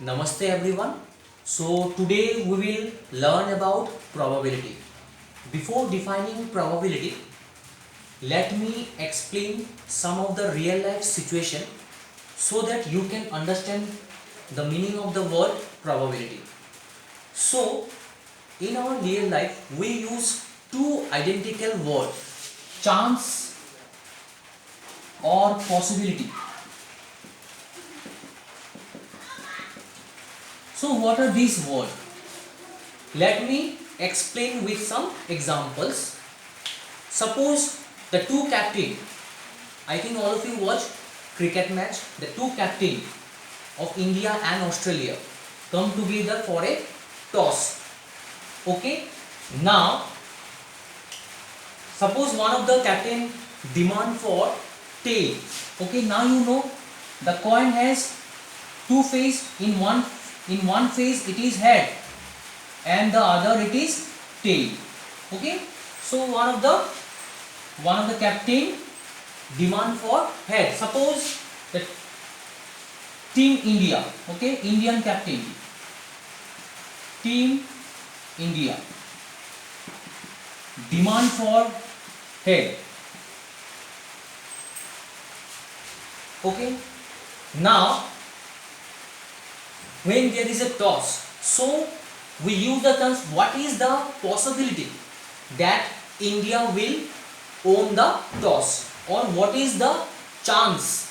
Namaste everyone. So today we will learn about probability. Before defining probability, let me explain some of the real life situation so that you can understand the meaning of the word probability. So in our real life we use two identical words, chance or possibility. So what are these words? Let me explain with some examples. Suppose the two captain, I think all of you watch cricket match, the two captain of India and Australia come together for a toss. Okay, now suppose one of the captain demand for tail. Okay, now you know the coin has two face. In one face it is head and the other it is tail. Okay, so one of the captain demand for head. Suppose the team India, okay, Indian captain, team India demand for head. Okay, now when there is a toss, so we use the terms what is the possibility that India will own the toss, or what is the chance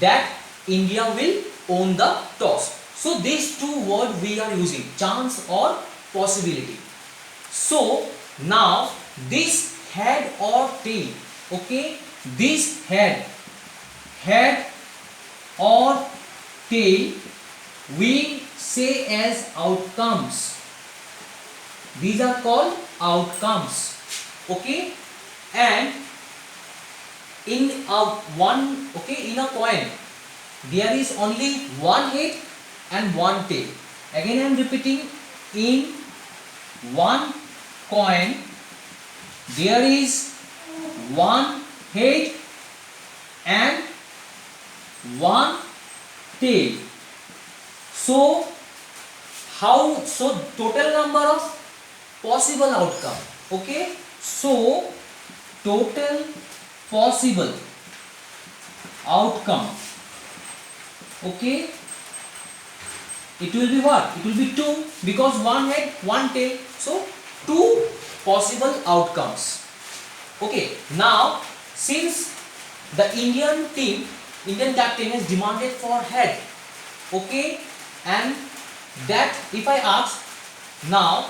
that India will own the toss. So these two words we are using, chance or possibility. So now this head or tail, okay, this head or tail we say as outcomes. These are called outcomes. Okay, and in a coin there is only one head and one tail. Again I am repeating, in one coin there is one head and one tail. So total number of possible outcome. Okay, so total possible outcome, okay, it will be what? It will be 2, because one head one tail, so 2 possible outcomes. Okay, now since the Indian captain has demanded for head, okay, and that if I ask now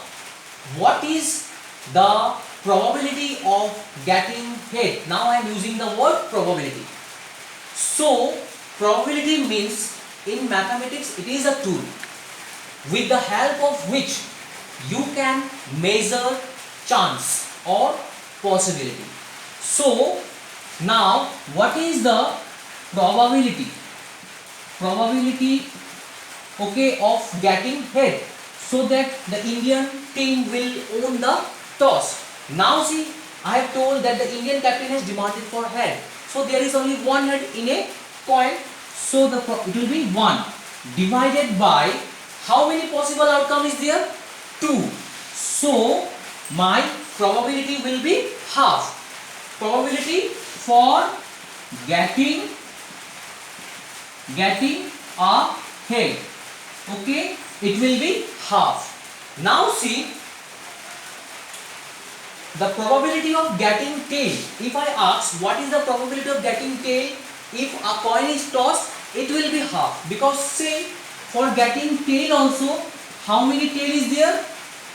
what is the probability of getting head, now I am using the word probability. So probability means in mathematics it is a tool with the help of which you can measure chance or possibility. So now what is the probability okay, of getting head, so that the Indian team will own the toss. Now see, I have told that the Indian captain has demanded for head, so there is only one head in a coin, so it will be 1 divided by how many possible outcome is there? 2. So my probability will be half. Probability for getting a head, okay, it will be half. Now see, the probability of getting tail, if I ask what is the probability of getting tail, if a coin is tossed, it will be half, because say for getting tail also, how many tail is there?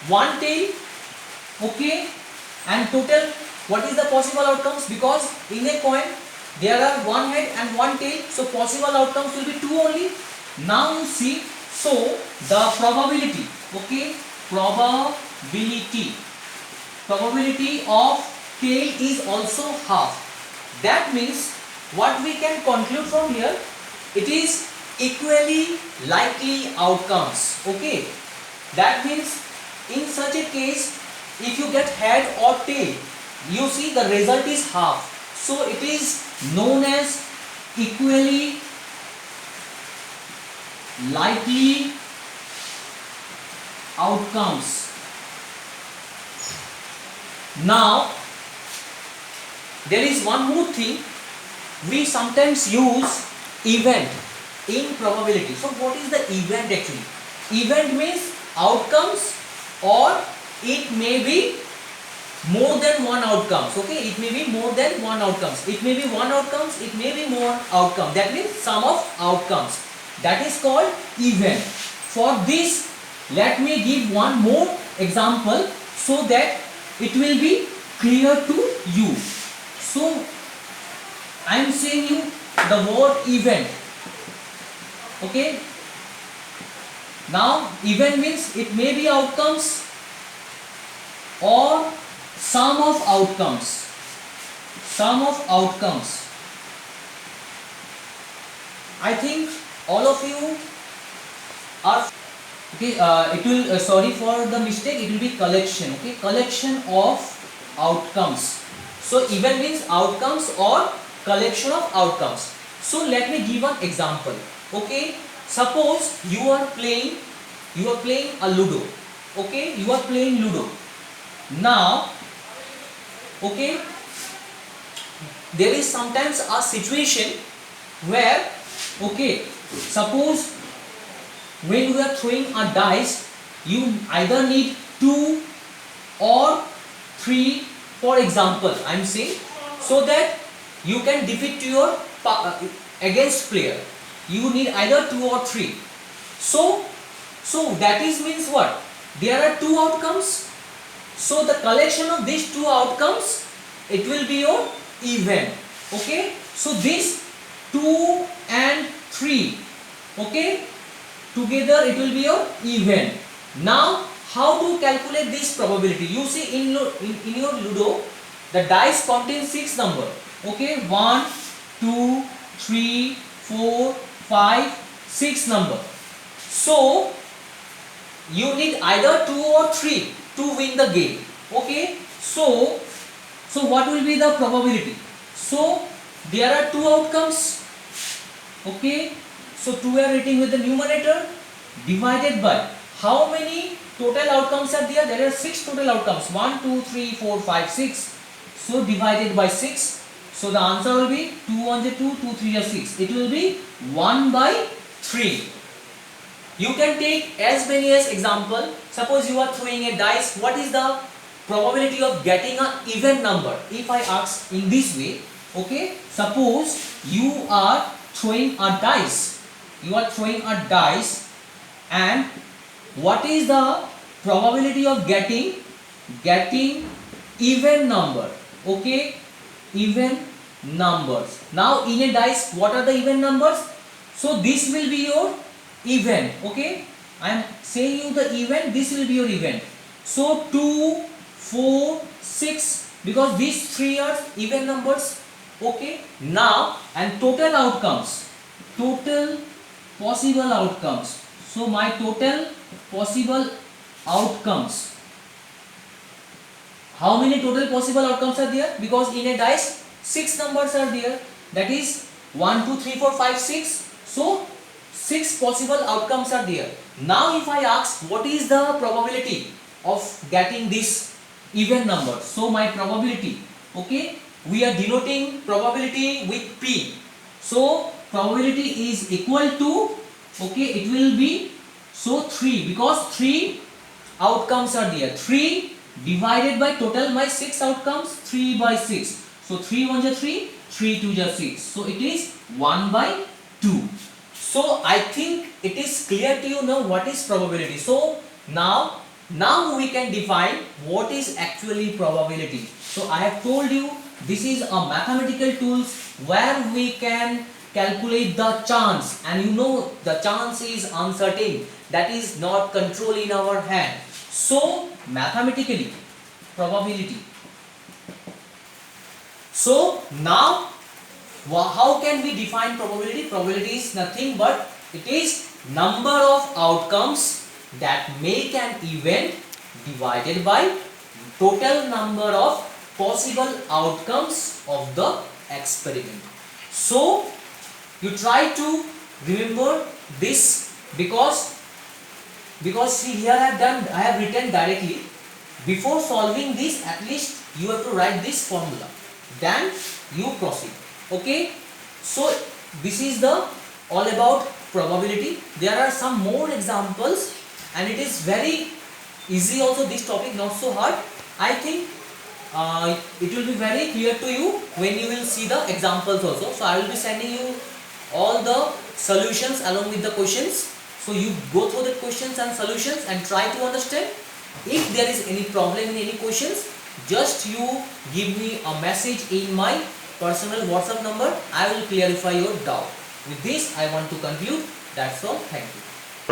One tail, okay, and total what is the possible outcomes? Because in a coin there are one head and one tail, so possible outcomes will be 2 only. Now you see, so the probability, okay, probability of tail is also half. That means what we can conclude from here, it is equally likely outcomes. Okay, that means in such a case, if you get head or tail, you see the result is half, so it is known as equally likely outcomes. Now there is one more thing, we sometimes use event in probability. So what is the event actually? Event means outcomes, or it may be more than one outcomes. Okay, it may be more than one outcomes, it may be one outcomes, it may be more outcome, that means sum of outcomes, that is called event. For this, let me give one more example so that it will be clear to you. So I am saying you the word event. Okay, now event means it may be outcomes or sum of outcomes. Sum of outcomes. I think all of you are okay. It will sorry for the mistake. It will be collection. Okay, collection of outcomes. So event means outcomes or collection of outcomes. So let me give an example. Okay, suppose you are playing a Ludo. Okay, you are playing Ludo. Now, okay, there is sometimes a situation where, okay, suppose when we are throwing a dice, you either need 2 or 3, for example, I am saying, so that you can defeat your against player. You need either 2 or 3. So that is means what? There are 2 outcomes. So the collection of these 2 outcomes, it will be your event. Okay. So this 2 and 3, okay, together it will be your event. Now how to calculate this probability? You see in your Ludo, the dice contains 6 number. Okay, 1, 2, 3, 4, 5, 6 number. So you need either 2 or 3 to win the game. Okay, so what will be the probability? So there are 2 outcomes. Okay, so 2 are written with the numerator divided by how many total outcomes are there? There are 6 total outcomes. 1, 2, 3, 4, 5, 6. So divided by 6. So the answer will be 2 1 is 2, 2 3 is 6. It will be 1 by 3. You can take as many as example. Suppose you are throwing a dice. What is the probability of getting an even number? If I ask in this way, okay, suppose you are throwing a dice. You are throwing a dice, and what is the probability of getting even number? Okay, even numbers. Now in a dice, what are the even numbers? So this will be your event. Okay, I am saying you the event, this will be your event. So 2, 4, 6, because these 3 are even numbers. Okay, now and total outcomes, total possible outcomes. So my total possible outcomes, how many total possible outcomes are there? Because in a dice 6 numbers are there, that is 1, 2, 3, 4, 5, 6. So 6 possible outcomes are there. Now if I ask what is the probability of getting this even number, so my probability, okay, we are denoting probability with P. So probability is equal to, okay, it will be, so 3, because 3 outcomes are there. 3 divided by total my 6 outcomes, 3 by 6. So 3 1 is 3, 3 2 is 6. So it is 1 by 2. So I think it is clear to you now what is probability. So now we can define what is actually probability. So I have told you this is a mathematical tools where we can calculate the chance, and you know the chance is uncertain, that is not control in our hand. So mathematically probability. So now how can we define probability? Probability is nothing but it is number of outcomes that make an event divided by total number of possible outcomes of the experiment. So you try to remember this because see here I have written directly. Before solving this, at least you have to write this formula, then you proceed. Okay, so this is the all about probability. There are some more examples and it is very easy also, this topic not so hard. I think it will be very clear to you when you will see the examples also. So I will be sending you all the solutions along with the questions. So you go through the questions and solutions and try to understand. If there is any problem in any questions, just you give me a message in my personal WhatsApp number. I will clarify your doubt. With this I want to conclude. That's all. Thank you.